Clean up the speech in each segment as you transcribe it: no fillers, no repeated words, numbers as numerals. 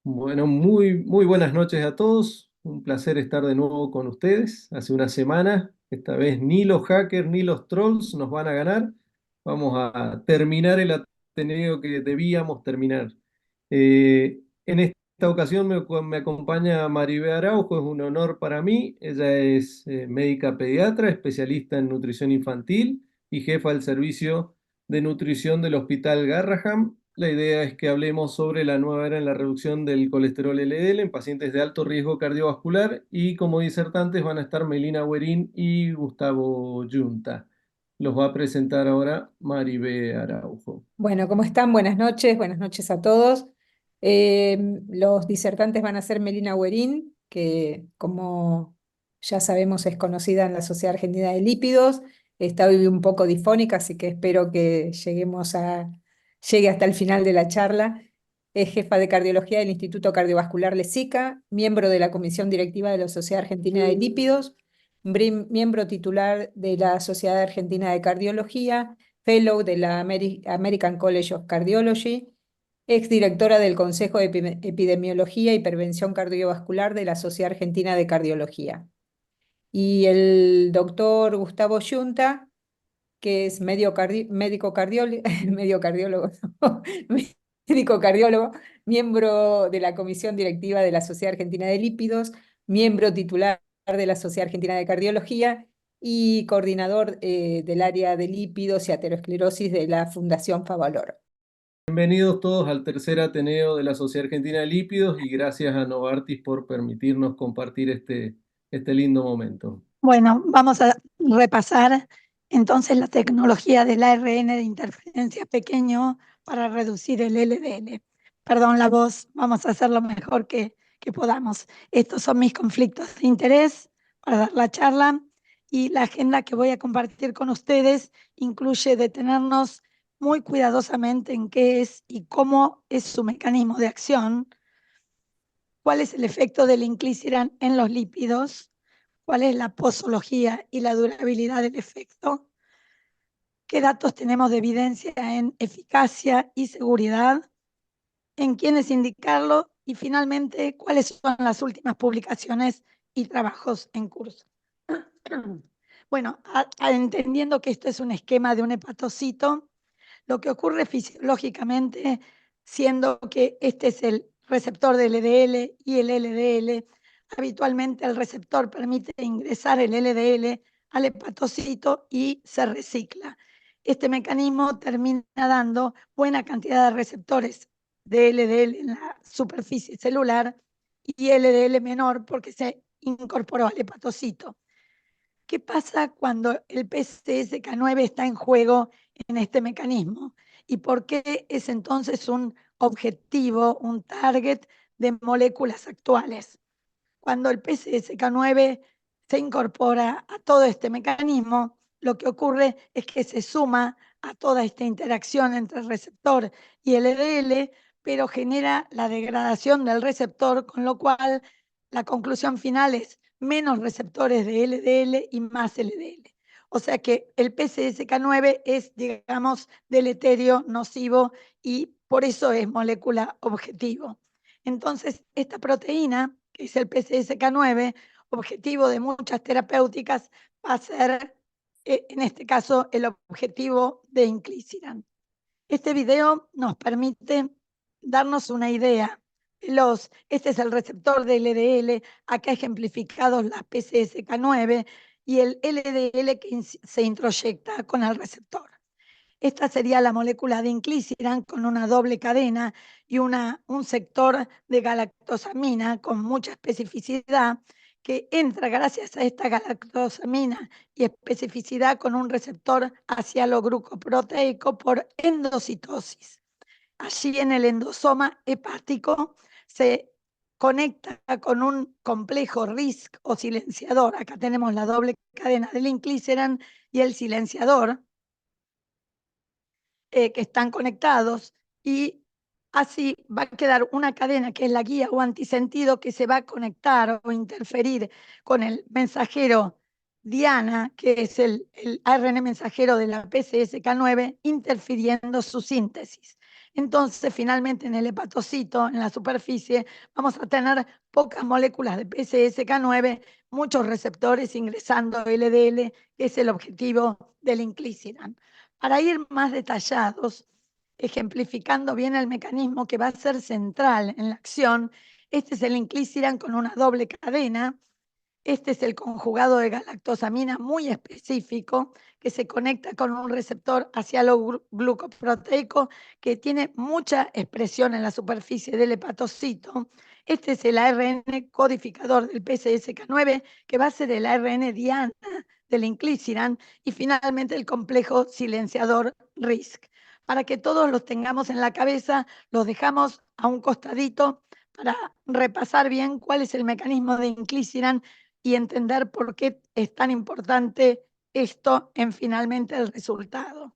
Bueno, muy buenas noches a todos. Un placer estar de nuevo con ustedes. Hace una semana, esta vez ni los hackers ni los trolls nos van a ganar. Vamos a terminar el Ateneo que debíamos terminar. En esta ocasión me acompaña Maribel Araujo, es un honor para mí. Ella es médica pediatra, especialista en nutrición infantil y jefa del servicio de nutrición del Hospital Garraham. La idea es que hablemos sobre la nueva era en la reducción del colesterol LDL en pacientes de alto riesgo cardiovascular y como disertantes van a estar Melina Guerín y Gustavo Yunta. Los va a presentar ahora Maribel Araujo. Bueno, ¿cómo están? Buenas noches a todos. Los disertantes van a ser Melina Guerín, que como ya sabemos es conocida en la Sociedad Argentina de Lípidos. Está hoy un poco difónica, así que espero que llegue hasta el final de la charla. Es jefa de cardiología del Instituto Cardiovascular LESICA, miembro de la Comisión Directiva de la Sociedad Argentina de Lípidos, miembro titular de la Sociedad Argentina de Cardiología, Fellow de la American College of Cardiology, exdirectora del Consejo de Epidemiología y Prevención Cardiovascular de la Sociedad Argentina de Cardiología. Y el doctor Gustavo Yunta, que es médico cardiólogo, medio cardiólogo, no, médico cardiólogo, miembro de la Comisión Directiva de la Sociedad Argentina de Lípidos, miembro titular de la Sociedad Argentina de Cardiología y coordinador del área de lípidos y aterosclerosis de la Fundación Favaloro. Bienvenidos todos al tercer Ateneo de la Sociedad Argentina de Lípidos y gracias a Novartis por permitirnos compartir este lindo momento. Bueno, vamos a repasar entonces la tecnología del ARN de interferencia pequeño para reducir el LDL. Perdón la voz, vamos a hacer lo mejor que podamos. Estos son mis conflictos de interés para dar la charla y la agenda que voy a compartir con ustedes incluye detenernos muy cuidadosamente en qué es y cómo es su mecanismo de acción, cuál es el efecto del inclisiran en los lípidos, cuál es la posología y la durabilidad del efecto, qué datos tenemos de evidencia en eficacia y seguridad, en quiénes indicarlo y finalmente cuáles son las últimas publicaciones y trabajos en curso. Bueno, entendiendo que esto es un esquema de un hepatocito, lo que ocurre fisiológicamente, siendo que este es el receptor del LDL y el LDL, habitualmente el receptor permite ingresar el LDL al hepatocito y se recicla. Este mecanismo termina dando buena cantidad de receptores de LDL en la superficie celular y LDL menor porque se incorporó al hepatocito. ¿Qué pasa cuando el PCSK9 está en juego en este mecanismo? ¿Y por qué es entonces un objetivo, un target de moléculas actuales? Cuando el PCSK9 se incorpora a todo este mecanismo, lo que ocurre es que se suma a toda esta interacción entre el receptor y el LDL, pero genera la degradación del receptor, con lo cual la conclusión final es menos receptores de LDL y más LDL. O sea que el PCSK9 es, digamos, deleterio, nocivo y por eso es molécula objetivo. Entonces, esta proteína, que es el PCSK9, objetivo de muchas terapéuticas, va a ser, en este caso, el objetivo de inclisiran. Este video nos permite darnos una idea. Este es el receptor de LDL, acá ejemplificados las PCSK9 y el LDL que se introyecta con el receptor. Esta sería la molécula de inclisiran con una doble cadena y un sector de galactosamina con mucha especificidad que entra gracias a esta galactosamina y especificidad con un receptor asialoglucoproteico por endocitosis. Allí en el endosoma hepático se conecta con un complejo RISC o silenciador. Acá tenemos la doble cadena del inclisiran y el silenciador, que están conectados y así va a quedar una cadena que es la guía o antisentido que se va a conectar o interferir con el mensajero Diana, que es el ARN mensajero de la PCSK9, interfiriendo su síntesis. Entonces, finalmente, en el hepatocito, en la superficie, vamos a tener pocas moléculas de PCSK9, muchos receptores ingresando LDL, que es el objetivo del inclisiran. Para ir más detallados, ejemplificando bien el mecanismo que va a ser central en la acción, este es el inclisiran con una doble cadena. Este es el conjugado de galactosamina muy específico que se conecta con un receptor glucoproteico que tiene mucha expresión en la superficie del hepatocito. Este es el ARN codificador del PCSK9 que va a ser el ARN diana del inclisiran y finalmente el complejo silenciador RISC. Para que todos los tengamos en la cabeza, los dejamos a un costadito para repasar bien cuál es el mecanismo de inclisiran y entender por qué es tan importante esto en finalmente el resultado.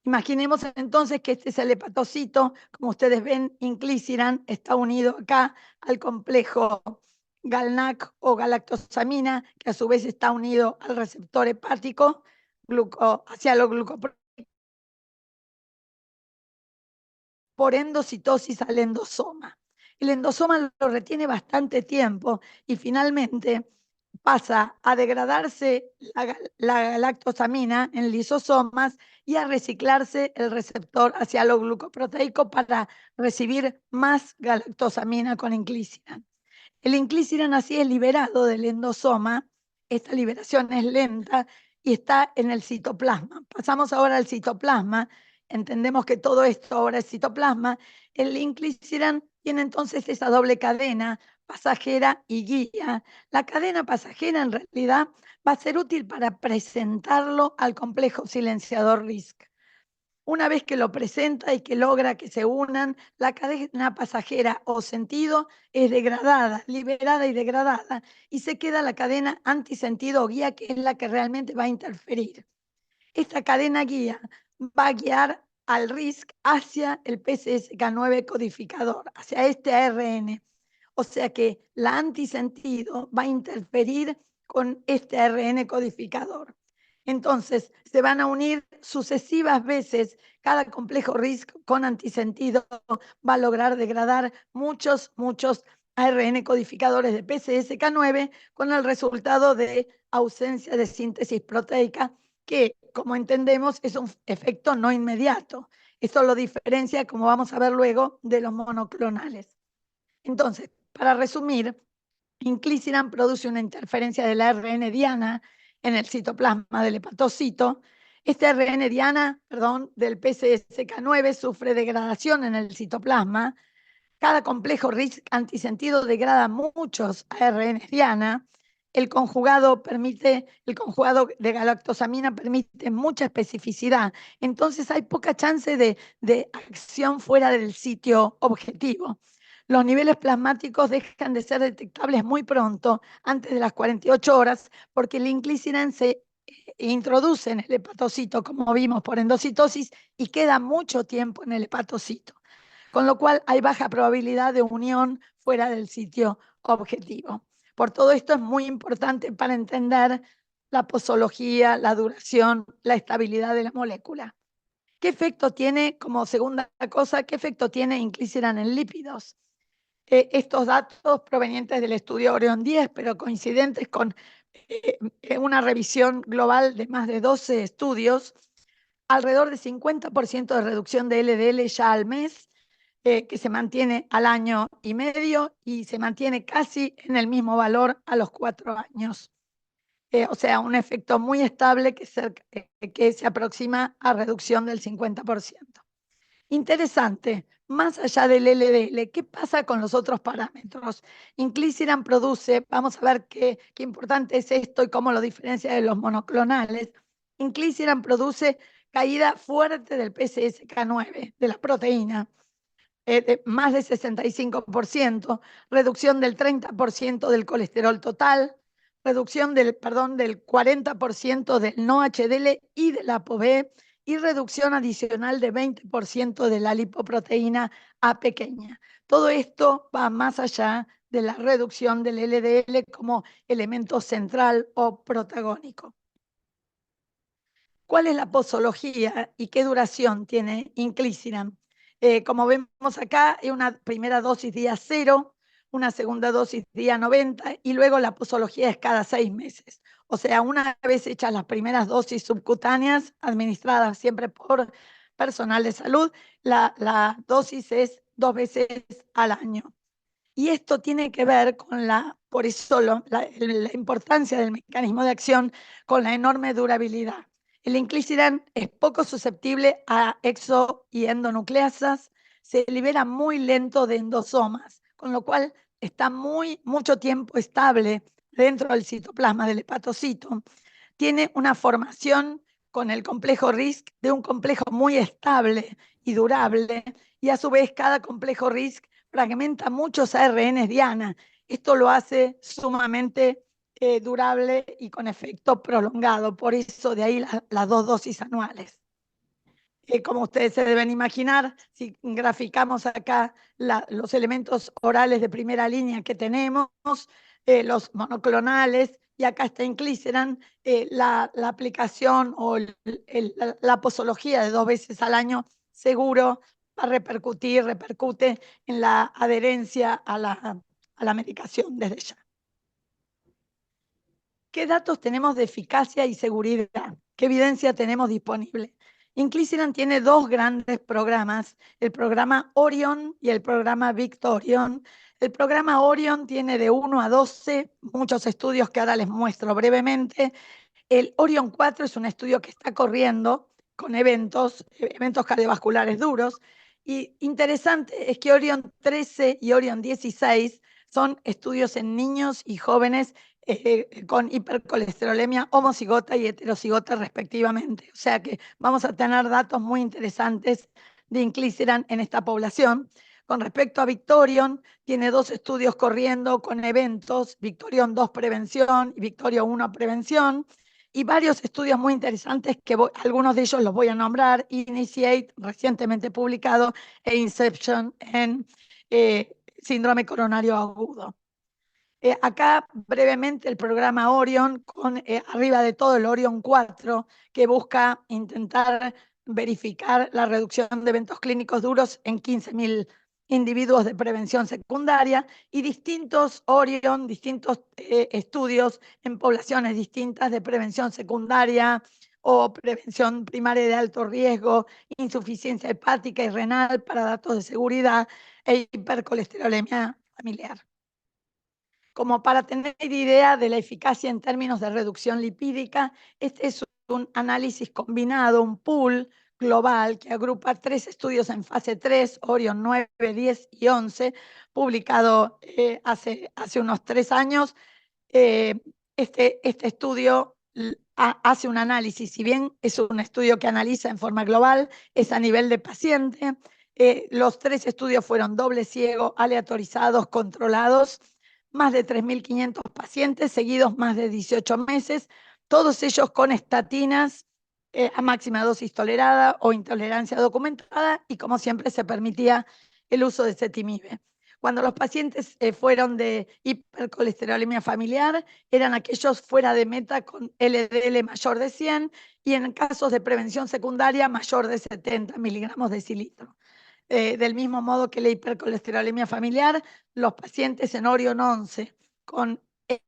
Imaginemos entonces que este es el hepatocito, como ustedes ven, inclisiran está unido acá al complejo GalNAc o galactosamina, que a su vez está unido al receptor hepático, hacia lo por endocitosis al endosoma. El endosoma lo retiene bastante tiempo y finalmente pasa a degradarse la galactosamina en lisosomas y a reciclarse el receptor hacia lo glucoproteico para recibir más galactosamina con inclisiran. El inclisiran así es liberado del endosoma, esta liberación es lenta y está en el citoplasma. Pasamos ahora al citoplasma, entendemos que todo esto ahora es citoplasma. El inclisiran tiene entonces esa doble cadena, pasajera y guía. La cadena pasajera en realidad va a ser útil para presentarlo al complejo silenciador RISC. Una vez que lo presenta y que logra que se unan, la cadena pasajera o sentido es degradada, liberada y degradada, y se queda la cadena antisentido o guía, que es la que realmente va a interferir. Esta cadena guía va a guiar al RISC hacia el PCSK9 codificador, hacia este ARN. O sea que la antisentido va a interferir con este ARN codificador. Entonces, se van a unir sucesivas veces. Cada complejo RISC con antisentido va a lograr degradar muchos ARN codificadores de PCSK9 con el resultado de ausencia de síntesis proteica, que, como entendemos, es un efecto no inmediato. Esto lo diferencia, como vamos a ver luego, de los monoclonales. Entonces, para resumir, inclisiran produce una interferencia del ARN diana en el citoplasma del hepatocito. Este ARN diana, del PCSK9 sufre degradación en el citoplasma. Cada complejo RISC antisentido degrada muchos ARN diana. El conjugado de galactosamina permite mucha especificidad. Entonces hay poca chance de acción fuera del sitio objetivo. Los niveles plasmáticos dejan de ser detectables muy pronto, antes de las 48 horas, porque el inclisiran se introduce en el hepatocito, como vimos, por endocitosis, y queda mucho tiempo en el hepatocito, con lo cual hay baja probabilidad de unión fuera del sitio objetivo. Por todo esto es muy importante para entender la posología, la duración, la estabilidad de la molécula. ¿Qué efecto tiene, como segunda cosa, qué efecto tiene inclisiran en lípidos? Estos datos provenientes del estudio Orion 10, pero coincidentes con una revisión global de más de 12 estudios, alrededor de 50% de reducción de LDL ya al mes, que se mantiene al año y medio y se mantiene casi en el mismo valor a los 4 años. O sea, un efecto muy estable que se aproxima a reducción del 50%. Interesante, más allá del LDL, ¿qué pasa con los otros parámetros? Inclisiran produce, vamos a ver qué importante es esto y cómo lo diferencia de los monoclonales. Inclisiran produce caída fuerte del PCSK9, de la proteína, de más de 65%, reducción del 30% del colesterol total, reducción del 40% del no HDL y del ApoB, y reducción adicional de 20% de la lipoproteína A pequeña. Todo esto va más allá de la reducción del LDL como elemento central o protagónico. ¿Cuál es la posología y qué duración tiene inclisiran? Como vemos acá, hay una primera dosis día 0, una segunda dosis día 90 y luego la posología es cada 6 meses. O sea, una vez hechas las primeras dosis subcutáneas, administradas siempre por personal de salud, la dosis es 2 veces al año. Y esto tiene que ver con por eso la importancia del mecanismo de acción con la enorme durabilidad. El inclisiran es poco susceptible a exo y endonucleasas, se libera muy lento de endosomas, con lo cual está mucho tiempo estable dentro del citoplasma del hepatocito. Tiene una formación con el complejo RISC de un complejo muy estable y durable, y a su vez cada complejo RISC fragmenta muchos ARNs diana. Esto lo hace sumamente durable y con efecto prolongado, por eso de ahí las 2 dosis anuales. Como ustedes se deben imaginar, si graficamos acá los elementos orales de primera línea que tenemos, los monoclonales, y acá está inclisiran, la aplicación o la posología de 2 veces al año seguro va a repercute en la adherencia a la medicación desde ya. ¿Qué datos tenemos de eficacia y seguridad? ¿Qué evidencia tenemos disponible? Inclisiran tiene 2 grandes programas, el programa Orion y el programa Victorion. El programa Orion tiene de 1 a 12, muchos estudios que ahora les muestro brevemente. El Orion 4 es un estudio que está corriendo con eventos cardiovasculares duros. Y interesante es que Orion 13 y Orion 16 son estudios en niños y jóvenes con hipercolesterolemia homocigota y heterocigota respectivamente. O sea que vamos a tener datos muy interesantes de inclisiran en esta población. Con respecto a Victorion, tiene 2 estudios corriendo con eventos, Victorion 2 prevención y Victorion 1 prevención, y varios estudios muy interesantes que algunos de ellos los voy a nombrar: Initiate, recientemente publicado, e Inception en síndrome coronario agudo. Acá brevemente el programa Orion, con arriba de todo el Orion 4, que busca intentar verificar la reducción de eventos clínicos duros en 15.000 individuos de prevención secundaria, y distintos Orion, distintos estudios en poblaciones distintas de prevención secundaria o prevención primaria de alto riesgo, insuficiencia hepática y renal para datos de seguridad e hipercolesterolemia familiar. Como para tener idea de la eficacia en términos de reducción lipídica, este es un análisis combinado, un pool global que agrupa 3 estudios en fase 3, Orion 9, 10 y 11, publicado hace unos 3 años. Este estudio hace un análisis, si bien es un estudio que analiza en forma global, es a nivel de paciente. Los 3 estudios fueron doble ciego, aleatorizados, controlados, más de 3.500 pacientes, seguidos más de 18 meses, todos ellos con estatinas a máxima dosis tolerada o intolerancia documentada, y como siempre se permitía el uso de ezetimibe. Cuando los pacientes fueron de hipercolesterolemia familiar, eran aquellos fuera de meta con LDL mayor de 100, y en casos de prevención secundaria mayor de 70 miligramos de decilitro. Del mismo modo que la hipercolesterolemia familiar, los pacientes en Orion 11 con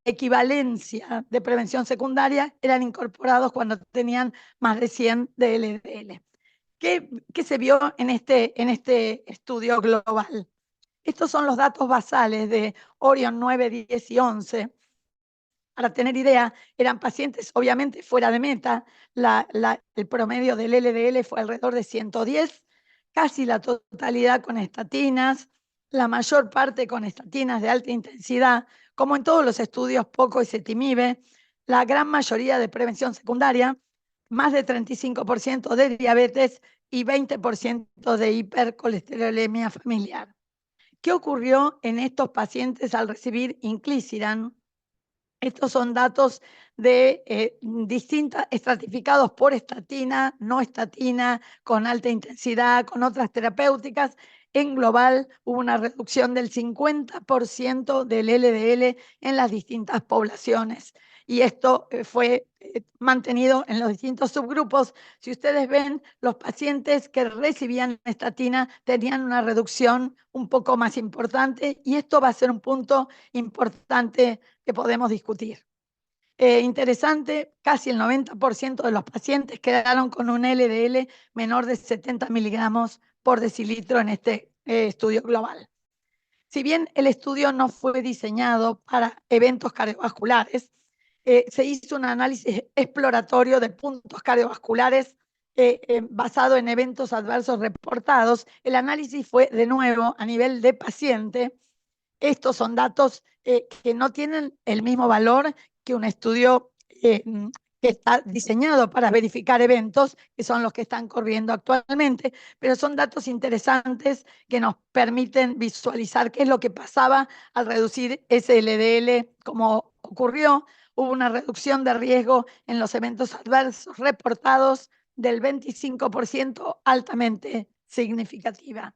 equivalencia de prevención secundaria eran incorporados cuando tenían más de 100 de LDL. ¿Qué se vio en este estudio global? Estos son los datos basales de Orion 9, 10 y 11. Para tener idea, eran pacientes obviamente fuera de meta. El promedio del LDL fue alrededor de 110, casi la totalidad con estatinas, la mayor parte con estatinas de alta intensidad, como en todos los estudios, poco ezetimibe, la gran mayoría de prevención secundaria, más de 35% de diabetes y 20% de hipercolesterolemia familiar. ¿Qué ocurrió en estos pacientes al recibir inclisiran? Estos son datos de distintas, estratificados por estatina, no estatina, con alta intensidad, con otras terapéuticas. en global hubo una reducción del 50% del LDL en las distintas poblaciones. Y esto fue mantenido en los distintos subgrupos. Si ustedes ven, los pacientes que recibían estatina tenían una reducción un poco más importante, y esto va a ser un punto importante que podemos discutir. Interesante, casi el 90% de los pacientes quedaron con un LDL menor de 70 miligramos por decilitro en este estudio global. Si bien el estudio no fue diseñado para eventos cardiovasculares, se hizo un análisis exploratorio de puntos cardiovasculares basado en eventos adversos reportados. El análisis fue, de nuevo, a nivel de paciente. Estos son datos que no tienen el mismo valor que un estudio que está diseñado para verificar eventos, que son los que están corriendo actualmente, pero son datos interesantes que nos permiten visualizar qué es lo que pasaba al reducir ese LDL, como ocurrió. Hubo una reducción de riesgo en los eventos adversos reportados del 25%, altamente significativa.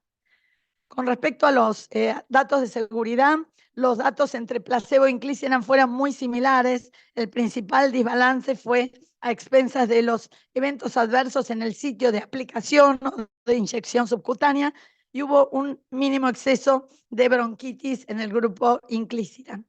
Con respecto a los datos de seguridad, los datos entre placebo e inclisiran fueron muy similares. El principal desbalance fue a expensas de los eventos adversos en el sitio de aplicación o de inyección subcutánea, y hubo un mínimo exceso de bronquitis en el grupo inclisiran.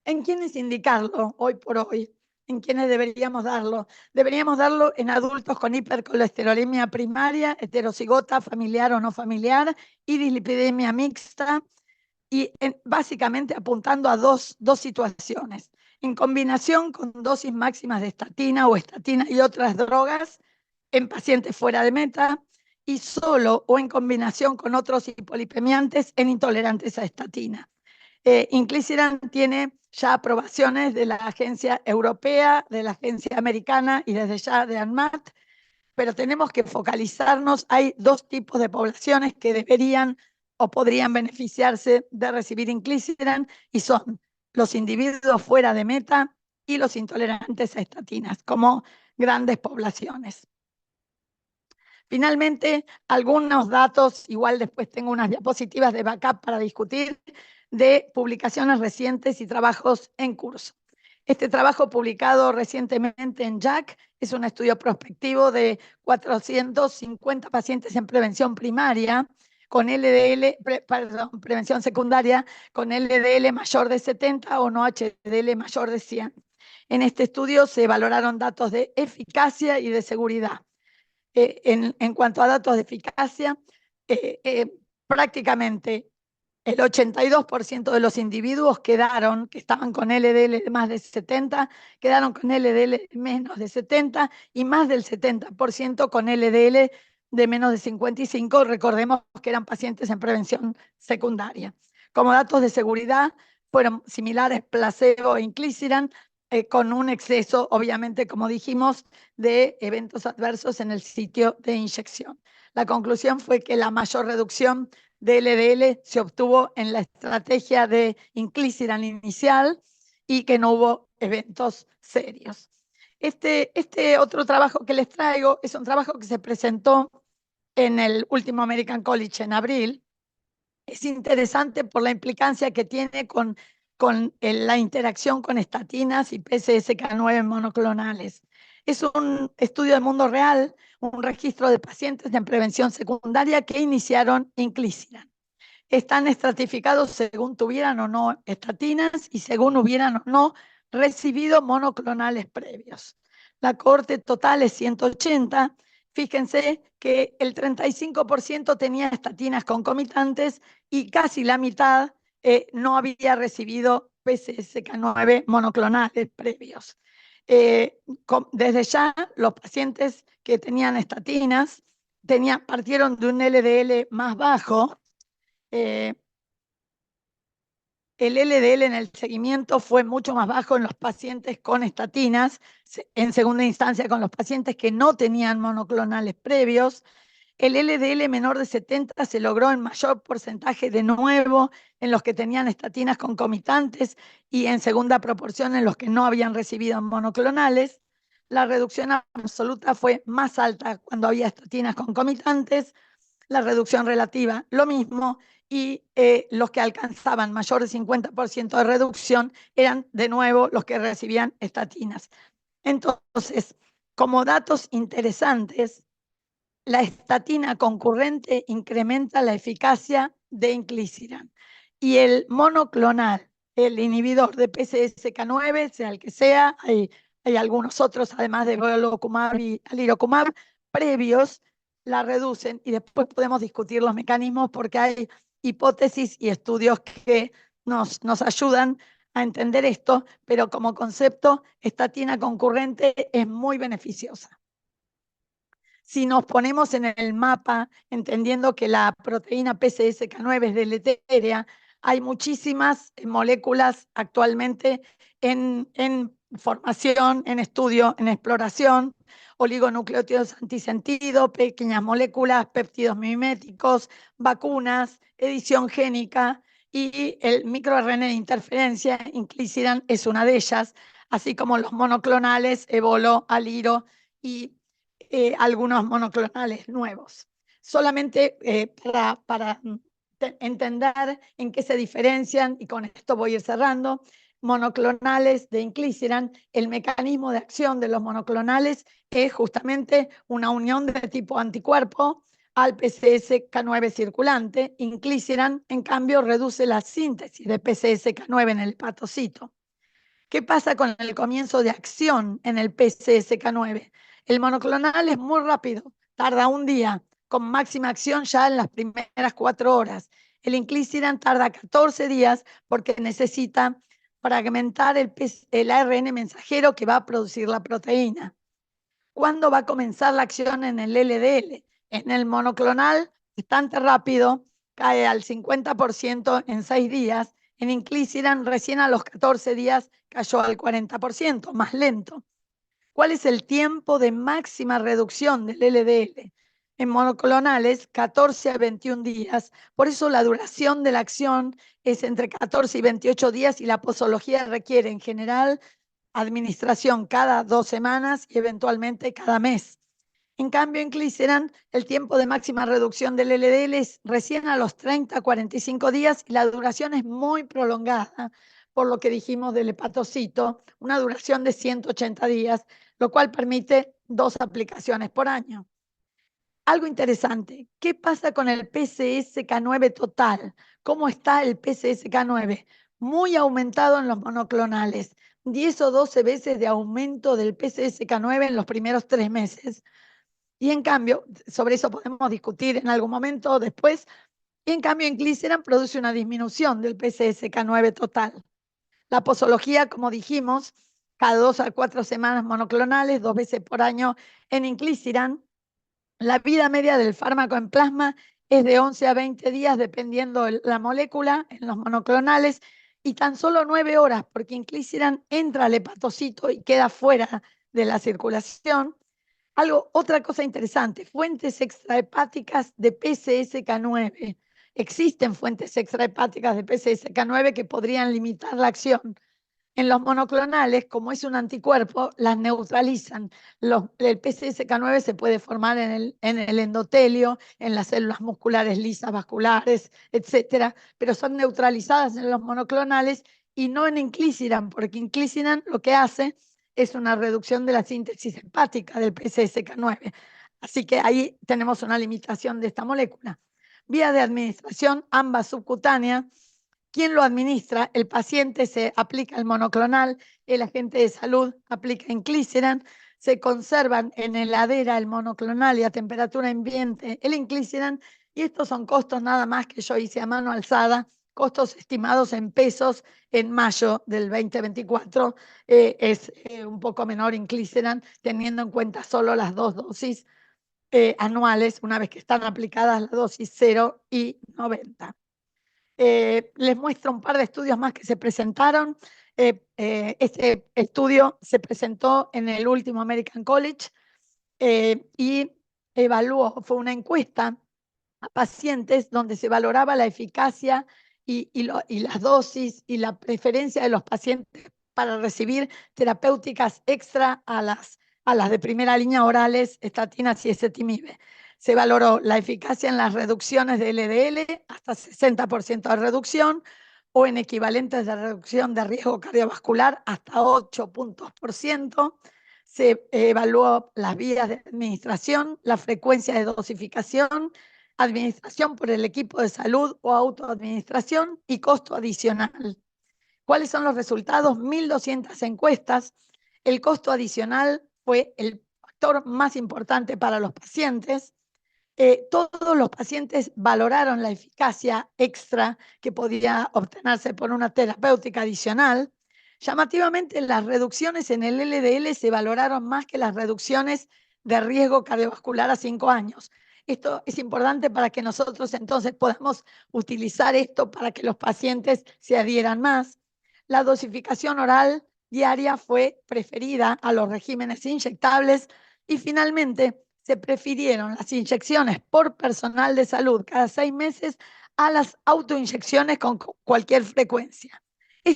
¿En quiénes indicarlo hoy por hoy? ¿En quiénes deberíamos darlo? Deberíamos darlo en adultos con hipercolesterolemia primaria, heterocigota, familiar o no familiar, y dislipidemia mixta, y básicamente apuntando a dos situaciones. En combinación con dosis máximas de estatina o estatina y otras drogas en pacientes fuera de meta, y solo o en combinación con otros hipolipemiantes en intolerantes a estatina. Inclisiran tiene ya aprobaciones de la agencia europea, de la agencia americana y desde ya de ANMAT, pero tenemos que focalizarnos. Hay dos tipos de poblaciones que deberían o podrían beneficiarse de recibir inclisiran, y son los individuos fuera de meta y los intolerantes a estatinas, como grandes poblaciones. Finalmente, algunos datos, igual después tengo unas diapositivas de backup para discutir, de publicaciones recientes y trabajos en curso. Este trabajo publicado recientemente en JACC es un estudio prospectivo de 450 pacientes en prevención primaria con LDL, prevención secundaria con LDL mayor de 70 o no HDL mayor de 100. En este estudio se valoraron datos de eficacia y de seguridad. En cuanto a datos de eficacia, prácticamente el 82% de los individuos que estaban con LDL de más de 70, quedaron con LDL menos de 70, y más del 70% con LDL de menos de 55. Recordemos que eran pacientes en prevención secundaria. Como datos de seguridad, fueron similares placebo e inclisiran, con un exceso, obviamente, como dijimos, de eventos adversos en el sitio de inyección. La conclusión fue que la mayor reducción de LDL se obtuvo en la estrategia de inclisiran inicial y que no hubo eventos serios. Este otro trabajo que les traigo es un trabajo que se presentó en el último American College en abril. Es interesante por la implicancia que tiene con la interacción con estatinas y PCSK9 monoclonales. Es un estudio del mundo real, un registro de pacientes en prevención secundaria que iniciaron inclisiran. Están estratificados según tuvieran o no estatinas y según hubieran o no recibido monoclonales previos. La cohorte total es 180. Fíjense que el 35% tenía estatinas concomitantes y casi la mitad no había recibido PCSK9 monoclonales previos. Desde ya, los pacientes que tenían estatinas partieron de un LDL más bajo. El LDL en el seguimiento fue mucho más bajo en los pacientes con estatinas, en segunda instancia con los pacientes que no tenían monoclonales previos. El LDL menor de 70 se logró en mayor porcentaje de nuevo en los que tenían estatinas concomitantes y en segunda proporción en los que no habían recibido monoclonales. La reducción absoluta fue más alta cuando había estatinas concomitantes. la reducción relativa, lo mismo, y los que alcanzaban mayor de 50% de reducción eran de nuevo los que recibían estatinas. Entonces, como datos interesantes, la estatina concurrente incrementa la eficacia de inclisiran y el monoclonal, el inhibidor de PCSK9, sea el que sea, hay algunos otros, además de volocumab y alirocumab, previos, la reducen y después podemos discutir los mecanismos porque hay hipótesis y estudios que nos ayudan a entender esto, pero como concepto, estatina concurrente es muy beneficiosa. Si nos ponemos en el mapa, entendiendo que la proteína PCSK9 es deletérea, hay muchísimas moléculas actualmente en formación, en estudio, en exploración, oligonucleótidos antisentido, pequeñas moléculas, péptidos miméticos, vacunas, edición génica y el microRNA de interferencia, inclisiran, es una de ellas, así como los monoclonales, Evolo, Aliro y algunos monoclonales nuevos. Solamente para entender en qué se diferencian, y con esto voy a ir cerrando, monoclonales de inclisiran, el mecanismo de acción de los monoclonales es justamente una unión de tipo anticuerpo al PCSK9 circulante. Inclisiran, en cambio, reduce la síntesis de PCSK9 en el hepatocito. ¿Qué pasa con el comienzo de acción en el PCSK9? El monoclonal es muy rápido, tarda un día, con máxima acción ya en las primeras 4 horas. El inclisiran tarda 14 días porque necesita fragmentar el ARN mensajero que va a producir la proteína. ¿Cuándo va a comenzar la acción en el LDL? En el monoclonal, bastante rápido, cae al 50% en 6 días. En inclisiran, recién a los 14 días cayó al 40%, más lento. ¿Cuál es el tiempo de máxima reducción del LDL? En monoclonales, 14 a 21 días. Por eso la duración de la acción es entre 14 y 28 días y la posología requiere en general administración cada 2 semanas y eventualmente cada mes. En cambio, en inclisiran, el tiempo de máxima reducción del LDL es recién a los 30 a 45 días y la duración es muy prolongada, por lo que dijimos del hepatocito, una duración de 180 días, lo cual permite 2 aplicaciones por año. Algo interesante, ¿qué pasa con el PCSK9 total? ¿Cómo está el PCSK9? Muy aumentado en los monoclonales, 10 o 12 veces de aumento del PCSK9 en los primeros 3 meses. Y en cambio, sobre eso podemos discutir en algún momento después, y en cambio inclisiran produce una disminución del PCSK9 total. La posología, como dijimos, cada 2 a 4 semanas monoclonales, 2 veces por año en inclisiran. La vida media del fármaco en plasma es de 11 a 20 días, dependiendo la molécula en los monoclonales, y tan solo 9 horas, porque inclisiran entra al hepatocito y queda fuera de la circulación. Otra cosa interesante, fuentes extrahepáticas de PCSK9. Existen fuentes extrahepáticas de PCSK9 que podrían limitar la acción. En los monoclonales, como es un anticuerpo, las neutralizan. El PCSK9 se puede formar en el endotelio, en las células musculares lisas, vasculares, etcétera, pero son neutralizadas en los monoclonales y no en inclisiran, porque inclisiran lo que hace es una reducción de la síntesis hepática del PCSK9. Así que ahí tenemos una limitación de esta molécula. Vía de administración, ambas subcutáneas. ¿Quién lo administra? El paciente se aplica el monoclonal, el agente de salud aplica inclisiran, se conservan en heladera el monoclonal y a temperatura ambiente el inclisiran, y estos son costos nada más que yo hice a mano alzada, costos estimados en pesos en mayo del 2024, es un poco menor inclisiran, teniendo en cuenta solo las 2 dosis anuales, una vez que están aplicadas la dosis 0 y 90. Les muestro un par de estudios más que se presentaron. Este estudio se presentó en el último American College y fue una encuesta a pacientes donde se valoraba la eficacia y las dosis y la preferencia de los pacientes para recibir terapéuticas extra a las de primera línea orales, estatinas y ezetimibe. Se valoró la eficacia en las reducciones de LDL hasta 60% de reducción o en equivalentes de reducción de riesgo cardiovascular hasta 8 puntos por ciento. Se evaluó las vías de administración, la frecuencia de dosificación, administración por el equipo de salud o autoadministración y costo adicional. ¿Cuáles son los resultados? 1.200 encuestas. El costo adicional fue el factor más importante para los pacientes. Todos los pacientes valoraron la eficacia extra que podía obtenerse por una terapéutica adicional. Llamativamente, las reducciones en el LDL se valoraron más que las reducciones de riesgo cardiovascular a 5 años. Esto es importante para que nosotros entonces podamos utilizar esto para que los pacientes se adhieran más. La dosificación oral diaria fue preferida a los regímenes inyectables y finalmente se prefirieron las inyecciones por personal de salud cada 6 meses a las autoinyecciones con cualquier frecuencia.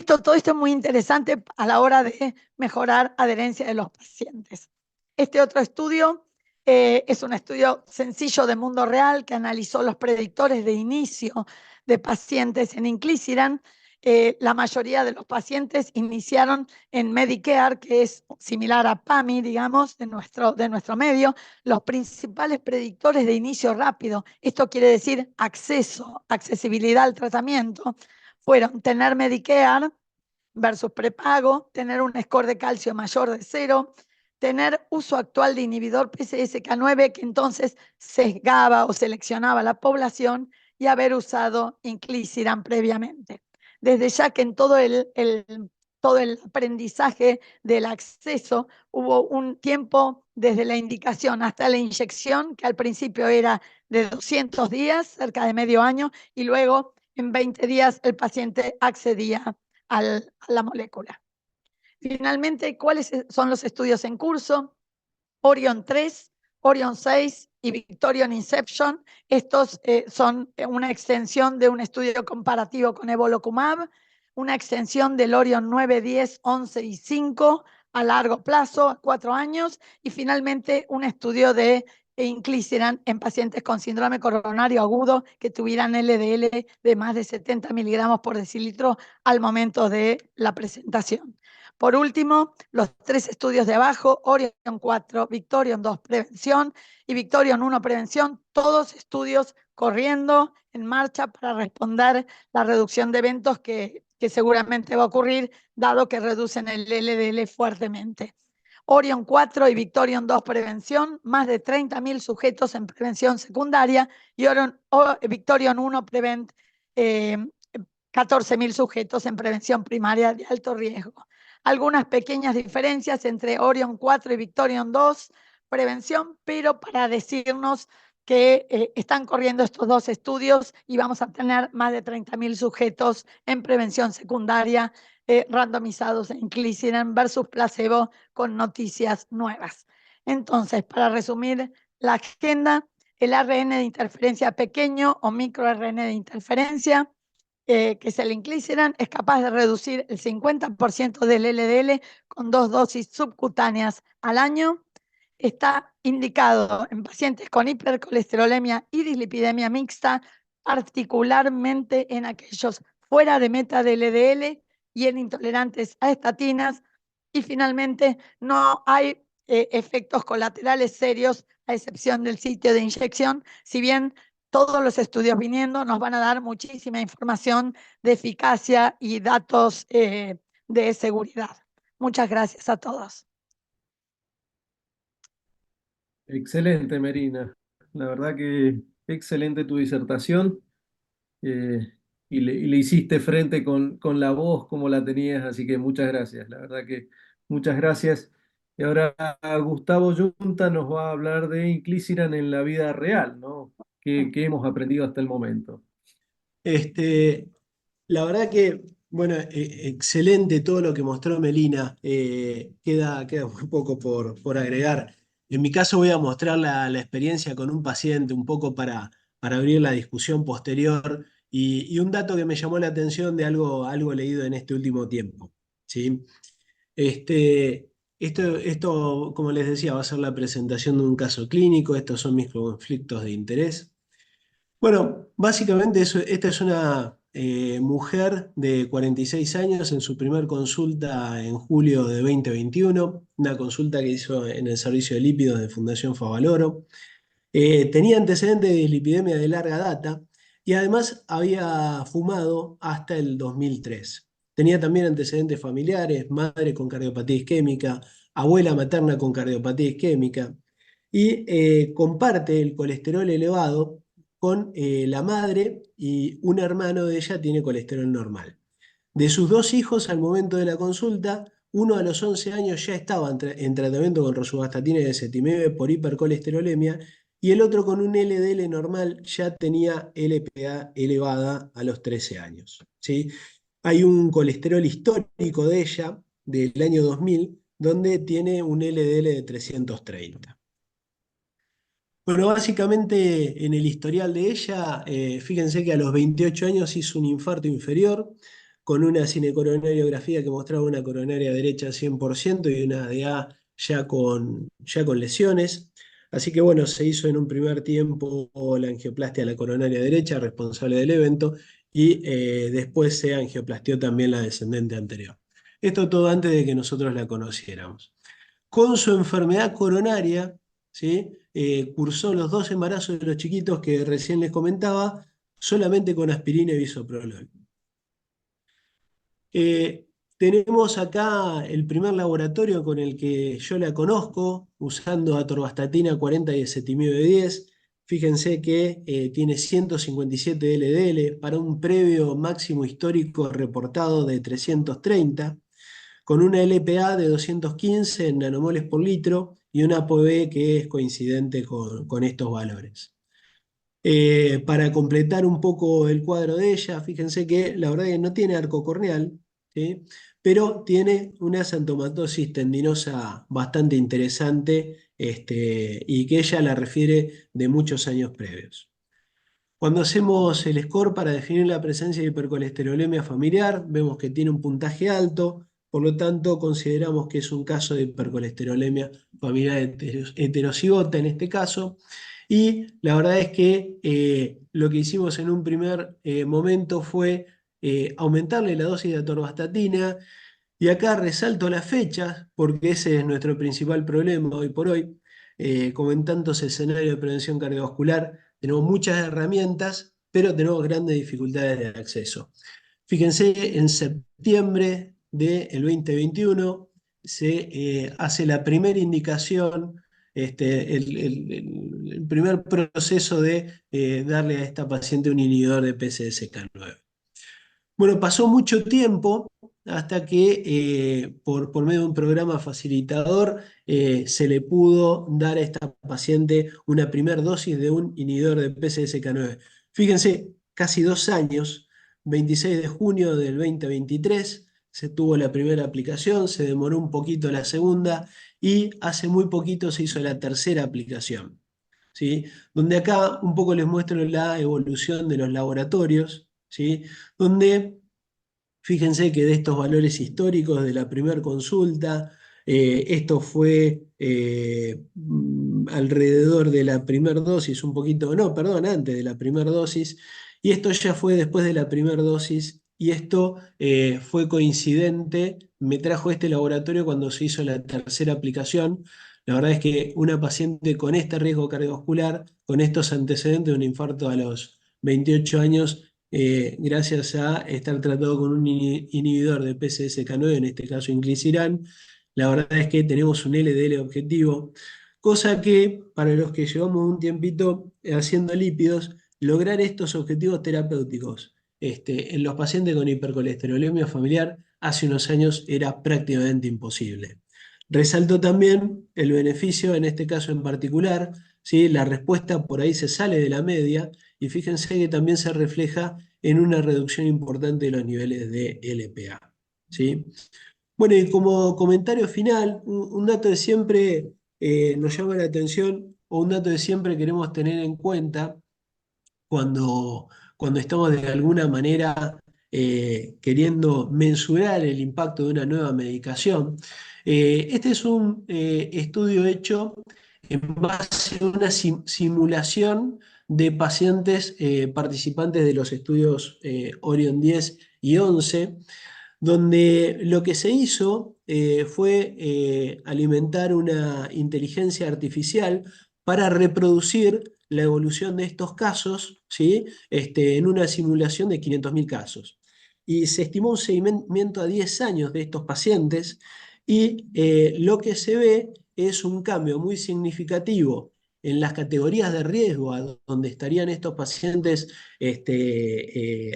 Todo esto es muy interesante a la hora de mejorar adherencia de los pacientes. Este otro estudio es un estudio sencillo de mundo real que analizó los predictores de inicio de pacientes en Inclisiran. La mayoría de los pacientes iniciaron en Medicare, que es similar a PAMI, digamos, de nuestro medio. Los principales predictores de inicio rápido, esto quiere decir accesibilidad al tratamiento, fueron tener Medicare versus prepago, tener un score de calcio mayor de 0, tener uso actual de inhibidor PCSK9, que entonces sesgaba o seleccionaba la población, y haber usado Inclisiran previamente. Desde ya que en todo el aprendizaje del acceso hubo un tiempo desde la indicación hasta la inyección, que al principio era de 200 días, cerca de medio año, y luego en 20 días el paciente accedía a la molécula. Finalmente, ¿cuáles son los estudios en curso? Orion 3, Orion 6 y Victorion Inception. Estos son una extensión de un estudio comparativo con Evolocumab, una extensión del Orion 9, 10, 11 y 5 a largo plazo, a 4 años, y finalmente un estudio de Inclisiran en pacientes con síndrome coronario agudo que tuvieran LDL de más de 70 miligramos por decilitro al momento de la presentación. Por último, los 3 estudios de abajo, Orion 4, Victorion 2 prevención y Victorion 1 prevención, todos estudios corriendo en marcha para responder la reducción de eventos que seguramente va a ocurrir, dado que reducen el LDL fuertemente. Orion 4 y Victorion 2 prevención, más de 30.000 sujetos en prevención secundaria, y Victorion 1 prevent 14.000 sujetos en prevención primaria de alto riesgo. Algunas pequeñas diferencias entre Orion 4 y Victorion 2 prevención, pero para decirnos que están corriendo estos 2 estudios y vamos a tener más de 30.000 sujetos en prevención secundaria randomizados en Inclisiran versus placebo, con noticias nuevas. Entonces, para resumir la agenda, el ARN de interferencia pequeño o microRN de interferencia, que es el Inclisiran, es capaz de reducir el 50% del LDL con 2 dosis subcutáneas al año. Está indicado en pacientes con hipercolesterolemia y dislipidemia mixta, particularmente en aquellos fuera de meta del LDL y en intolerantes a estatinas. Y finalmente, no hay efectos colaterales serios, a excepción del sitio de inyección, si bien todos los estudios viniendo nos van a dar muchísima información de eficacia y datos de seguridad. Muchas gracias a todos. Excelente, Merina. La verdad que excelente tu disertación, y le hiciste frente con la voz como la tenías, así que muchas gracias. La verdad que muchas gracias. Y ahora Gustavo Yunta nos va a hablar de Inclisiran en la vida real, ¿no? ¿Qué hemos aprendido hasta el momento? Este, la verdad que, bueno, excelente todo lo que mostró Melina. Queda muy poco por agregar. En mi caso voy a mostrar la experiencia con un paciente un poco para abrir la discusión posterior y un dato que me llamó la atención de algo leído en este último tiempo. ¿Sí? Este, Esto, como les decía, va a ser la presentación de un caso clínico. Estos son mis conflictos de interés. Bueno, básicamente esta es una mujer de 46 años en su primer consulta en julio de 2021, una consulta que hizo en el servicio de lípidos de Fundación Favaloro. Tenía antecedentes de dislipidemia de larga data y además había fumado hasta el 2003. Tenía también antecedentes familiares, madre con cardiopatía isquémica, abuela materna con cardiopatía isquémica y comparte el colesterol elevado con la madre, y un hermano de ella tiene colesterol normal. De sus dos hijos al momento de la consulta, uno a los 11 años ya estaba en tratamiento con rosuvastatina y ezetimibe por hipercolesterolemia, y el otro con un LDL normal ya tenía LPA elevada a los 13 años. ¿Sí? Hay un colesterol histórico de ella del año 2000 donde tiene un LDL de 330. Bueno, básicamente en el historial de ella, fíjense que a los 28 años hizo un infarto inferior con una cinecoronariografía que mostraba una coronaria derecha 100% y una DA ya con lesiones. Así que bueno, se hizo en un primer tiempo la angioplastia de la coronaria derecha, responsable del evento, y después se angioplastió también la descendente anterior. Esto todo antes de que nosotros la conociéramos. Con su enfermedad coronaria, ¿sí? Cursó los dos embarazos de los chiquitos que recién les comentaba, solamente con aspirina y bisoprolol. Eh, Tenemos acá el primer laboratorio con el que yo la conozco, usando atorvastatina 40 y ezetimibe 10. Fíjense que tiene 157 LDL para un previo máximo histórico reportado de 330, con una LPA de 215 nanomoles por litro y una ApoB que es coincidente con estos valores. Para completar un poco el cuadro de ella, fíjense que la verdad que no tiene arco corneal, ¿sí? Pero tiene una xantomatosis tendinosa bastante interesante, y que ella la refiere de muchos años previos. Cuando hacemos el score para definir la presencia de hipercolesterolemia familiar, vemos que tiene un puntaje alto, por lo tanto consideramos que es un caso de hipercolesterolemia familiar heterocigota en este caso. Y la verdad es que lo que hicimos en un primer momento fue aumentarle la dosis de atorvastatina, y acá resalto las fechas porque ese es nuestro principal problema hoy por hoy. Como en tantos escenarios de prevención cardiovascular, tenemos muchas herramientas, pero tenemos grandes dificultades de acceso. Fíjense, en septiembre del 2021 se hace la primera indicación, el primer proceso de darle a esta paciente un inhibidor de PCSK9. Bueno, pasó mucho tiempo hasta que por medio de un programa facilitador se le pudo dar a esta paciente una primera dosis de un inhibidor de PCSK9. Fíjense, casi 2 años, 26 de junio del 2023, se tuvo la primera aplicación, se demoró un poquito la segunda y hace muy poquito se hizo la tercera aplicación. ¿Sí? Donde acá un poco les muestro la evolución de los laboratorios, ¿sí? Donde fíjense que de estos valores históricos de la primera consulta, esto fue alrededor de la primera dosis, un poquito, no, perdón, antes de la primera dosis, y esto ya fue después de la primera dosis, y esto fue coincidente, me trajo este laboratorio cuando se hizo la tercera aplicación. La verdad es que una paciente con este riesgo cardiovascular, con estos antecedentes de un infarto a los 28 años, gracias a estar tratado con un inhibidor de PCSK9, en este caso inclisiran, la verdad es que tenemos un LDL objetivo, cosa que para los que llevamos un tiempito haciendo lípidos, lograr estos objetivos terapéuticos en los pacientes con hipercolesterolemia familiar hace unos años era prácticamente imposible. Resalto también el beneficio, en este caso en particular, ¿sí? La respuesta por ahí se sale de la media, y fíjense que también se refleja en una reducción importante de los niveles de LPA, ¿sí? Bueno, y como comentario final, un dato de siempre nos llama la atención, o un dato de siempre queremos tener en cuenta cuando estamos de alguna manera queriendo mensurar el impacto de una nueva medicación, Este es un estudio hecho en base a una simulación de pacientes participantes de los estudios Orion 10 y 11, donde lo que se hizo fue alimentar una inteligencia artificial para reproducir la evolución de estos casos, ¿sí? En una simulación de 500.000 casos. Y se estimó un seguimiento a 10 años de estos pacientes y lo que se ve es un cambio muy significativo en las categorías de riesgo a donde estarían estos pacientes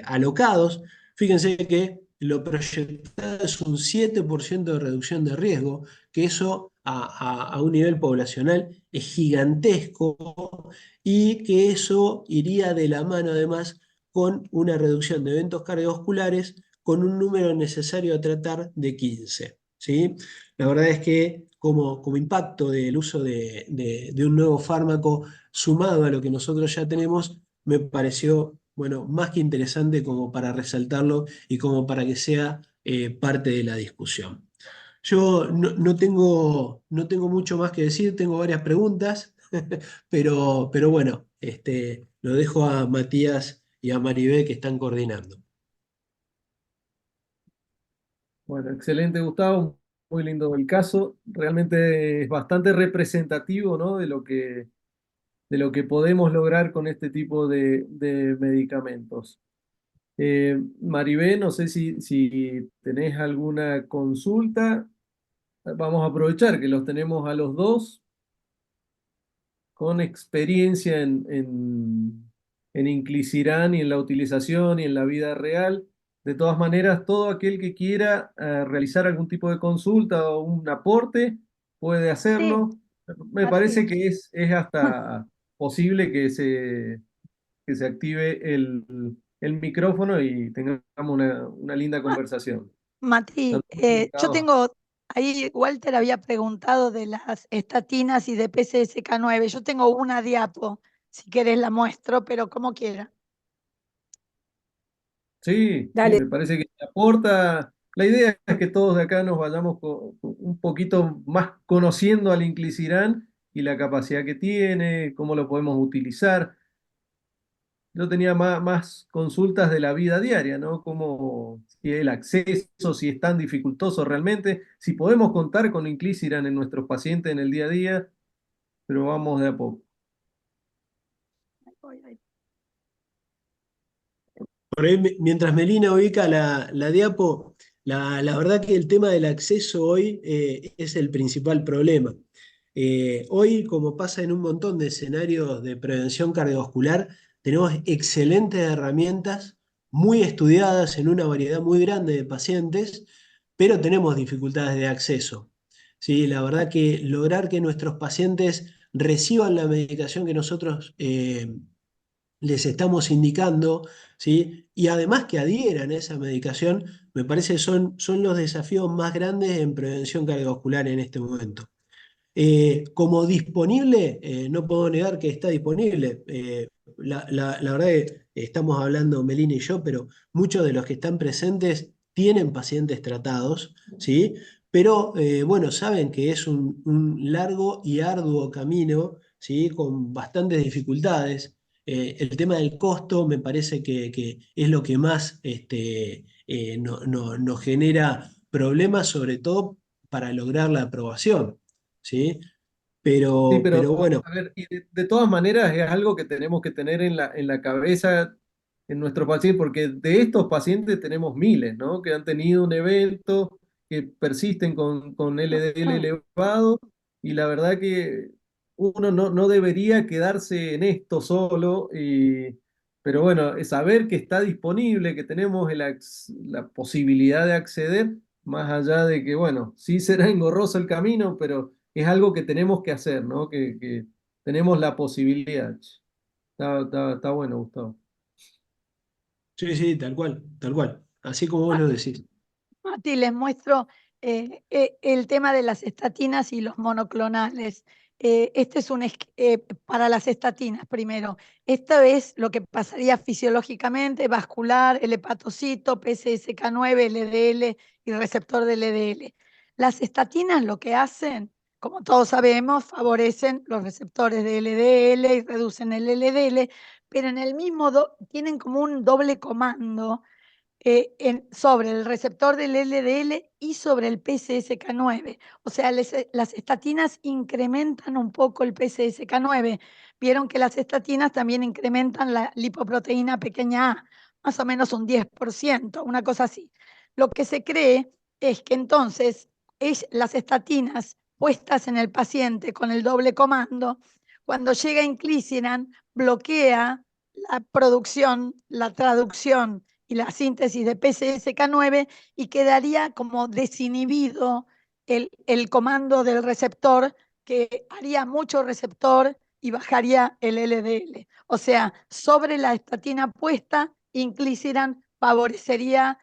alocados. Fíjense que lo proyectado es un 7% de reducción de riesgo, que eso a un nivel poblacional es gigantesco y que eso iría de la mano además con una reducción de eventos cardiovasculares con un número necesario a tratar de 15. ¿Sí? La verdad es que como impacto del uso de un nuevo fármaco sumado a lo que nosotros ya tenemos, me pareció, bueno, más que interesante como para resaltarlo y como para que sea parte de la discusión. Yo no tengo mucho más que decir, tengo varias preguntas, pero bueno, lo dejo a Matías y a Maribé que están coordinando. Bueno, excelente, Gustavo. Muy lindo el caso. Realmente es bastante representativo, ¿no? De lo que podemos lograr con este tipo de medicamentos. Maribé, no sé si tenés alguna consulta. Vamos a aprovechar que los tenemos a los dos con experiencia en inclisiran y en la utilización y en la vida real. De todas maneras, todo aquel que quiera realizar algún tipo de consulta o un aporte puede Sí, hacerlo. Me Mati. parece que es hasta posible que se active el micrófono y tengamos una linda conversación. Mati, Están todos yo invitados. tengo, ahí Walter había preguntado de las estatinas y de PCSK9. Yo tengo una diapo, si querés la muestro, pero como quiera. Sí, sí, Dale. me parece que aporta. La idea es que todos de acá nos vayamos un poquito más conociendo al inclisiran y la capacidad que tiene, cómo lo podemos utilizar. Yo tenía más consultas de la vida diaria, ¿no? Cómo, si el acceso, si es tan dificultoso realmente, si podemos contar con inclisiran en nuestros pacientes en el día a día, pero vamos de a poco. Por ahí, mientras Melina ubica la diapo, la verdad que el tema del acceso hoy es el principal problema. Hoy, como pasa en un montón de escenarios de prevención cardiovascular, tenemos excelentes herramientas, muy estudiadas en una variedad muy grande de pacientes, pero tenemos dificultades de acceso. ¿Sí? La verdad que lograr que nuestros pacientes reciban la medicación que nosotros les estamos indicando, ¿sí? Y además que adhieran a esa medicación, me parece son los desafíos más grandes en prevención cardiovascular en este momento. Como disponible, no puedo negar que está disponible. La verdad que estamos hablando Melina y yo, pero muchos de los que están presentes tienen pacientes tratados, ¿sí? Pero bueno, saben que es un largo y arduo camino, ¿sí? Con bastantes dificultades. El tema del costo me parece que es lo que más nos genera problemas, sobre todo para lograr la aprobación. ¿Sí? Sí, Pero pero bueno, a ver, y de todas maneras es algo que tenemos que tener en la cabeza en nuestro paciente, porque de estos pacientes tenemos miles, ¿no? Que han tenido un evento, que persisten con LDL elevado, y la verdad que uno no debería quedarse en esto solo, pero bueno, es saber que está disponible, que tenemos la posibilidad de acceder, más allá de que, bueno, sí será engorroso el camino, pero es algo que tenemos que hacer, ¿no? Que tenemos la posibilidad. Está bueno, Gustavo. sí, sí, tal cual, así como vos lo decís. Mati, les muestro el tema de las estatinas y los monoclonales. Este es para las estatinas primero. Esto es lo que pasaría fisiológicamente, vascular, el hepatocito, PCSK9, LDL y receptor de LDL. Las estatinas lo que hacen, como todos sabemos, favorecen los receptores de LDL y reducen el LDL, pero en el mismo tienen como un doble comando sobre el receptor del LDL y sobre el PCSK9. O sea, las estatinas incrementan un poco el PCSK9. Vieron que las estatinas también incrementan la lipoproteína pequeña a, más o menos un 10%, una cosa así. Lo que se cree es que entonces las estatinas puestas en el paciente con el doble comando, cuando llega inclisiran, bloquea la producción, la traducción y la síntesis de PCSK9 y quedaría como desinhibido el comando del receptor, que haría mucho receptor y bajaría el LDL. O sea, sobre la estatina puesta, inclisiran favorecería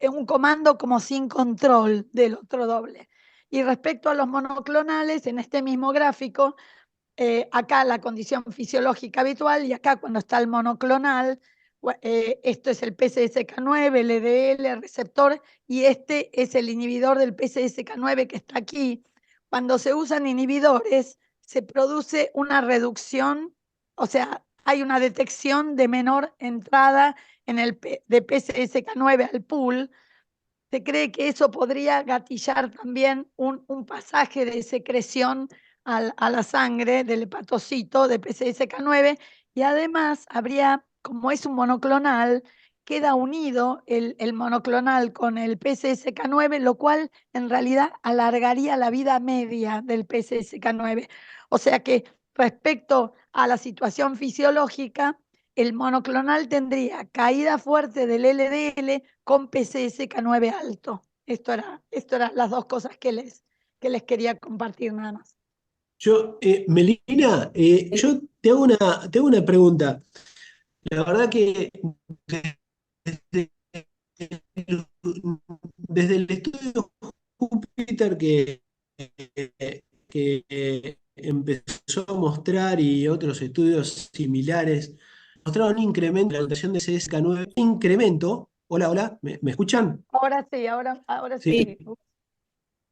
un comando como sin control del otro doble. Y respecto a los monoclonales, en este mismo gráfico, acá la condición fisiológica habitual y acá cuando está el monoclonal, esto es el PCSK9, el EDL, el receptor, y este es el inhibidor del PCSK9 que está aquí. Cuando se usan inhibidores, se produce una reducción, o sea, hay una detección de menor entrada de PCSK9 al pool. Se cree que eso podría gatillar también un pasaje de secreción a la sangre del hepatocito de PCSK9 y además habría, como es un monoclonal, queda unido el monoclonal con el PCSK9, lo cual en realidad alargaría la vida media del PCSK9. O sea que respecto a la situación fisiológica, el monoclonal tendría caída fuerte del LDL con PCSK9 alto. Esto eran las dos cosas que les quería compartir nada más. Melina, yo te hago una pregunta. La verdad que desde, desde el estudio Júpiter que empezó a mostrar y otros estudios similares mostraron un incremento en la notación de CSK9, incremento. Hola, hola, ¿me escuchan? Ahora sí, ahora Sí. sí.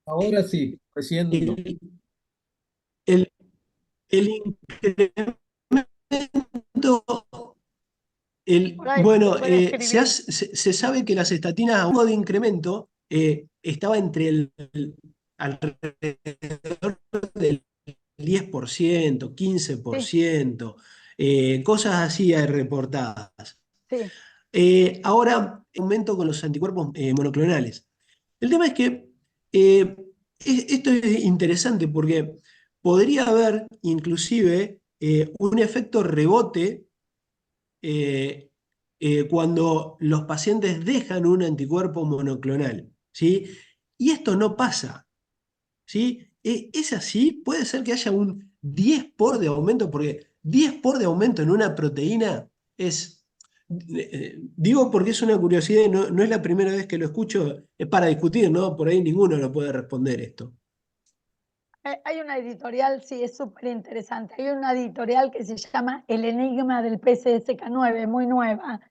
Ahora sí, recién no. El, el, el incremento, Por ahí bueno, puede escribir. se sabe que las estatinas a modo de incremento estaba entre alrededor del 10%, Sí, 15%, cosas así hay reportadas. sí. Ahora, aumento con los anticuerpos monoclonales. El tema es que eh, esto es interesante porque podría haber inclusive un efecto rebote eh, cuando los pacientes dejan un anticuerpo monoclonal, ¿sí? Y esto no pasa, ¿sí? ¿Es así? Puede ser que haya un 10 por de aumento, porque 10 por de aumento en una proteína es, digo porque es una curiosidad y no es la primera vez que lo escucho, es para discutir, ¿no? Por ahí ninguno lo puede responder esto. Hay una editorial, sí, es súper interesante. Hay una editorial que se llama El Enigma del PCSK9, muy nueva,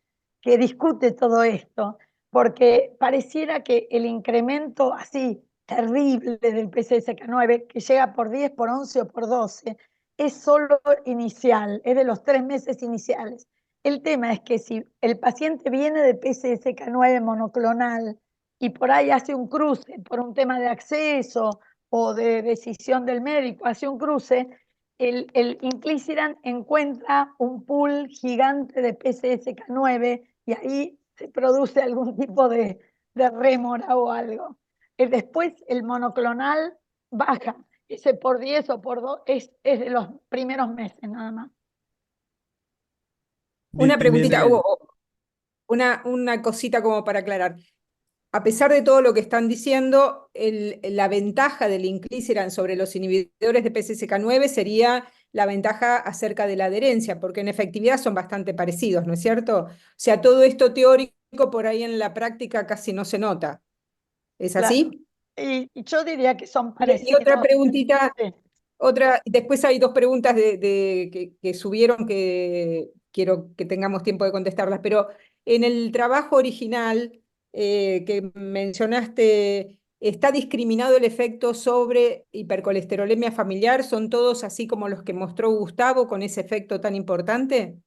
que discute todo esto, porque pareciera que el incremento así terrible del PCSK9, que llega por 10, por 11 o por 12, es solo inicial, es de los 3 meses iniciales. El tema es que si el paciente viene de PCSK9 monoclonal y por ahí hace un cruce por un tema de acceso o de decisión del médico, hace un cruce, el inclisiran encuentra un pool gigante de PCSK9 y ahí se produce algún tipo de rémora o algo. Después el monoclonal baja, ese por 10 o por 2 es de los primeros meses nada más. Una Bien, bien, preguntita, bien. una cosita como para aclarar. A pesar de todo lo que están diciendo, la ventaja del inclisiran sobre los inhibidores de PCSK9 sería la ventaja acerca de la adherencia, porque en efectividad son bastante parecidos, ¿no es cierto? O sea, todo esto teórico por ahí en la práctica casi no se nota. ¿Es Claro. así? Y yo diría que son Y otra parecidos. preguntita, Sí, después hay dos preguntas que subieron que quiero que tengamos tiempo de contestarlas, pero en el trabajo original que mencionaste, ¿Está discriminado el efecto sobre hipercolesterolemia familiar? ¿Son todos así como los que mostró Gustavo con ese efecto tan importante?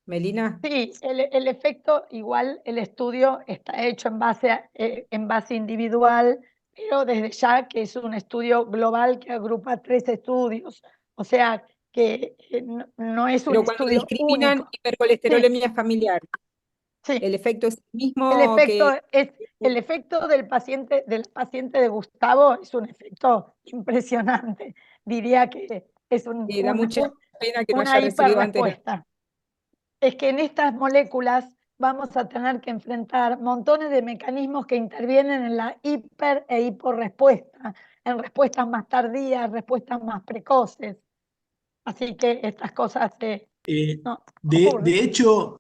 Melina. Sí, el efecto, igual el estudio está hecho en base individual, pero desde ya que es un estudio global que agrupa 3 estudios, o sea que no es un Pero cuando estudio discriminan único. Sí, hipercolesterolemia familiar, sí. ¿el efecto es el El mismo efecto que es el efecto del paciente de Gustavo es un efecto impresionante. Diría que es da mucha pena que no una haya recibido antes hiperrespuesta? Es que en estas moléculas vamos a tener que enfrentar montones de mecanismos que intervienen en la hiper e hiporrespuesta, en respuestas más tardías, respuestas más precoces. Así que estas cosas Eh, no ocurren. de hecho,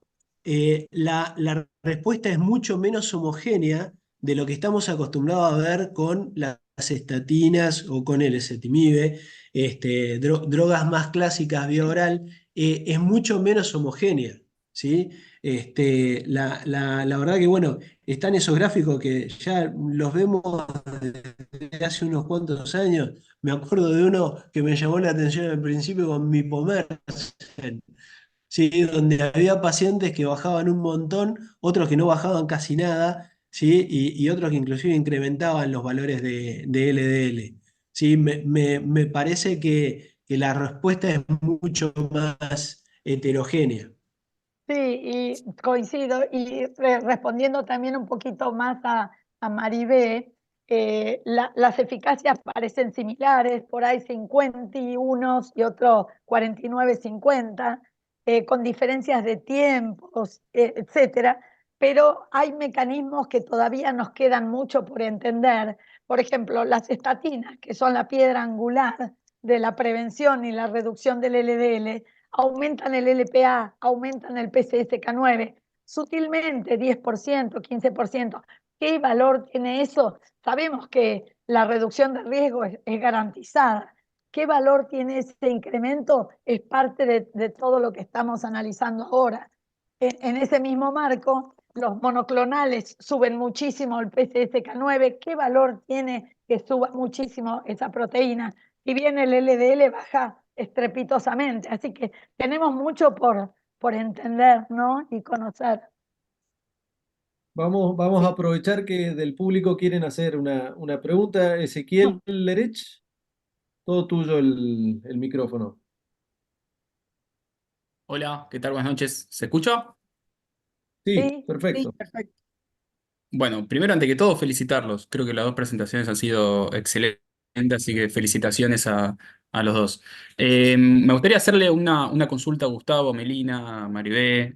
la respuesta es mucho menos homogénea de lo que estamos acostumbrados a ver con las estatinas o con el ezetimibe, drogas más clásicas vía oral, es mucho menos homogénea, ¿sí? La verdad que, bueno, están esos gráficos que ya los vemos desde hace unos cuantos años. Me acuerdo de uno que me llamó la atención al principio con mi ¿sí? Donde había pacientes que bajaban un montón, otros que no bajaban casi nada, ¿sí? Y otros que inclusive incrementaban los valores de LDL. ¿Sí? Me parece que la respuesta es mucho más heterogénea. Sí, y coincido. Y respondiendo también un poquito más a Maribé, las eficacias parecen similares, por ahí 51 y otros 49, 50, con diferencias de tiempos, etcétera. Pero hay mecanismos que todavía nos quedan mucho por entender. Por ejemplo, las estatinas, que son la piedra angular de la prevención y la reducción del LDL, aumentan el LPA, aumentan el PCSK9, sutilmente 10%, 15%. ¿Qué valor tiene eso? Sabemos que la reducción de riesgo es garantizada. ¿Qué valor tiene ese incremento? Es parte de todo lo que estamos analizando ahora. En ese mismo marco, los monoclonales suben muchísimo el PCSK9. ¿Qué valor tiene que suba muchísimo esa proteína? Si bien el LDL baja estrepitosamente. Así que tenemos mucho por entender, ¿no? Y conocer. Vamos a Sí. aprovechar que del público quieren hacer una pregunta. Ezequiel Lerech, todo tuyo el micrófono. Hola, ¿qué tal? Buenas noches. ¿Se escucha? Sí, Sí, Sí, perfecto. perfecto. Bueno, primero, ante que todo, felicitarlos. Creo que las dos presentaciones han sido excelentes, así que felicitaciones a los dos. Me gustaría hacerle una consulta a Gustavo, Melina, Maribé,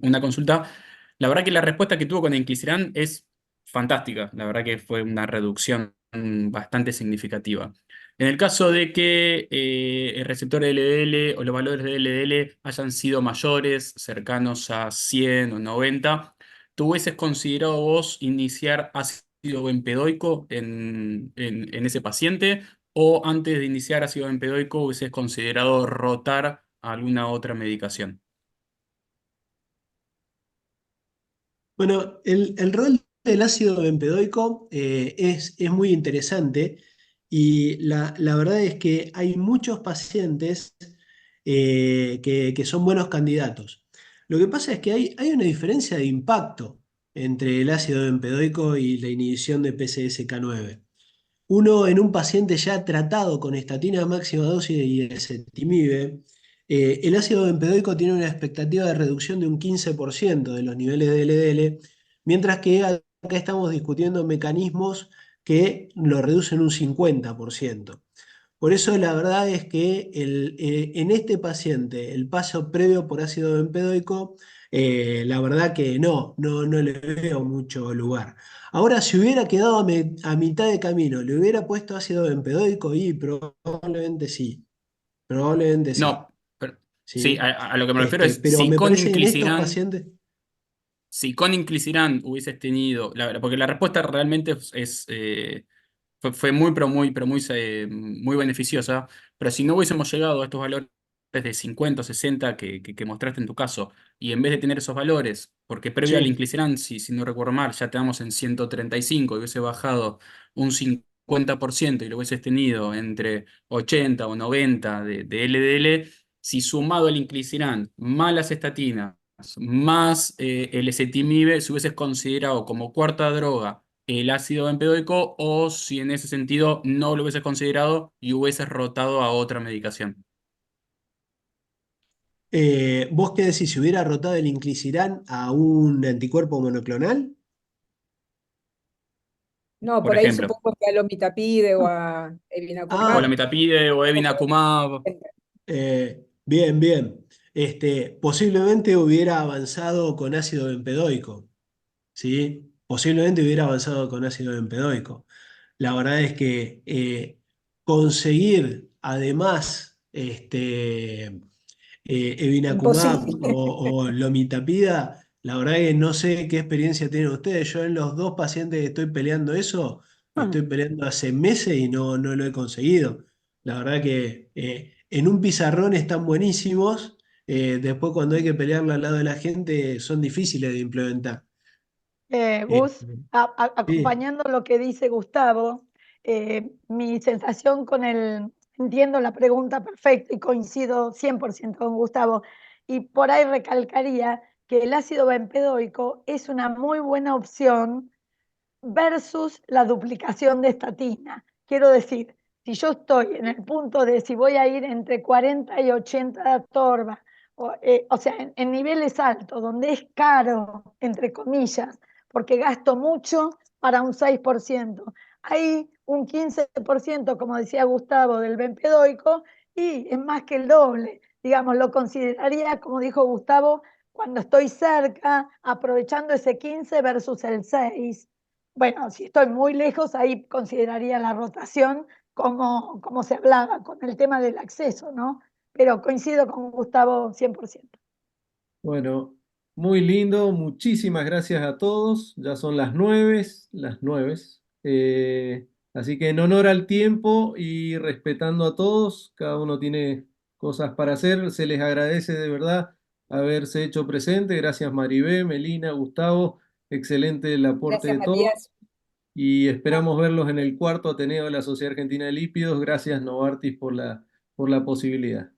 una consulta. La verdad que la respuesta que tuvo con Inclisiran es fantástica. La verdad que fue una reducción bastante significativa. En el caso de que el receptor de LDL o los valores de LDL hayan sido mayores, cercanos a 100 o 90, ¿tú hubieses considerado vos iniciar ácido bempedoico en ese paciente? ¿O antes de iniciar ácido bempedoico hubieses considerado rotar a alguna otra medicación? Bueno, el rol del ácido bempedoico es muy interesante y la verdad es que hay muchos pacientes que son buenos candidatos. Lo que pasa es que hay una diferencia de impacto entre el ácido bempedoico y la inhibición de PCSK9. Uno en un paciente ya tratado con estatina máxima dosis y ezetimibe, el ácido bempedoico tiene una expectativa de reducción de un 15% de los niveles de LDL, mientras que acá estamos discutiendo mecanismos que lo reducen un 50%. Por eso la verdad es que en este paciente el paso previo por ácido bempedoico, la verdad que no le veo mucho lugar. Ahora, si hubiera quedado a mitad de camino, le hubiera puesto ácido bempedoico y probablemente sí, No, pero- sí, ¿sí? a lo que me refiero es Pero me parece que en estos pacientes, si con inclisiran hubieses tenido, porque la respuesta realmente fue muy, pero muy, muy beneficiosa, pero si no hubiésemos llegado a estos valores de 50 o 60 que mostraste en tu caso, y en vez de tener esos valores, porque previo al Sí. inclisiran, si no recuerdo mal, ya tenemos en 135 y hubiese bajado un 50% y lo hubieses tenido entre 80 o 90 de LDL, si sumado el inclisiran, más las estatinas, más el ezetimibe, se hubieses considerado como cuarta droga el ácido bempedoico, o si en ese sentido no lo hubieses considerado y hubieses rotado a otra medicación. ¿Vos qué decís? ¿Si hubiera rotado el inclisiran a un anticuerpo monoclonal? No, Por por ahí ejemplo, supongo que a Lomitapide o a o Evinacumab. la Ah, metapide o evinacumab. bien, bien. Posiblemente hubiera avanzado con ácido bempedoico, ¿sí? Posiblemente hubiera avanzado con ácido bempedoico. La verdad es que conseguir además Evinacumab Imposible. o Lomitapida, la verdad que no sé qué experiencia tienen ustedes. Yo en los dos pacientes que estoy peleando eso, estoy peleando hace meses y no lo he conseguido. La verdad que en un pizarrón están buenísimos, después cuando hay que pelearlo al lado de la gente son difíciles de implementar. Eh, Gus, sí. acompañando lo que dice Gustavo, mi sensación entiendo la pregunta perfecta y coincido 100% con Gustavo, y por ahí recalcaría que el ácido bempedoico es una muy buena opción versus la duplicación de estatina. Quiero decir, si yo estoy en el punto de si voy a ir entre 40 y 80 de atorva, o sea, en niveles altos, donde es caro, entre comillas, porque gasto mucho para un 6%. Hay un 15%, como decía Gustavo, del bempedoico y es más que el doble. Digamos, lo consideraría, como dijo Gustavo, cuando estoy cerca, aprovechando ese 15 versus el 6. Bueno, si estoy muy lejos, ahí consideraría la rotación como se hablaba con el tema del acceso, ¿no? Pero coincido con Gustavo 100%. Bueno, muy lindo, muchísimas gracias a todos. Ya son las nueve. Así que en honor al tiempo y respetando a todos, cada uno tiene cosas para hacer. Se les agradece de verdad haberse hecho presente. Gracias Maribé, Melina, Gustavo. Excelente el aporte Gracias, de todos. Matías. Y esperamos verlos en el cuarto Ateneo de la Sociedad Argentina de Lípidos. Gracias Novartis por la posibilidad.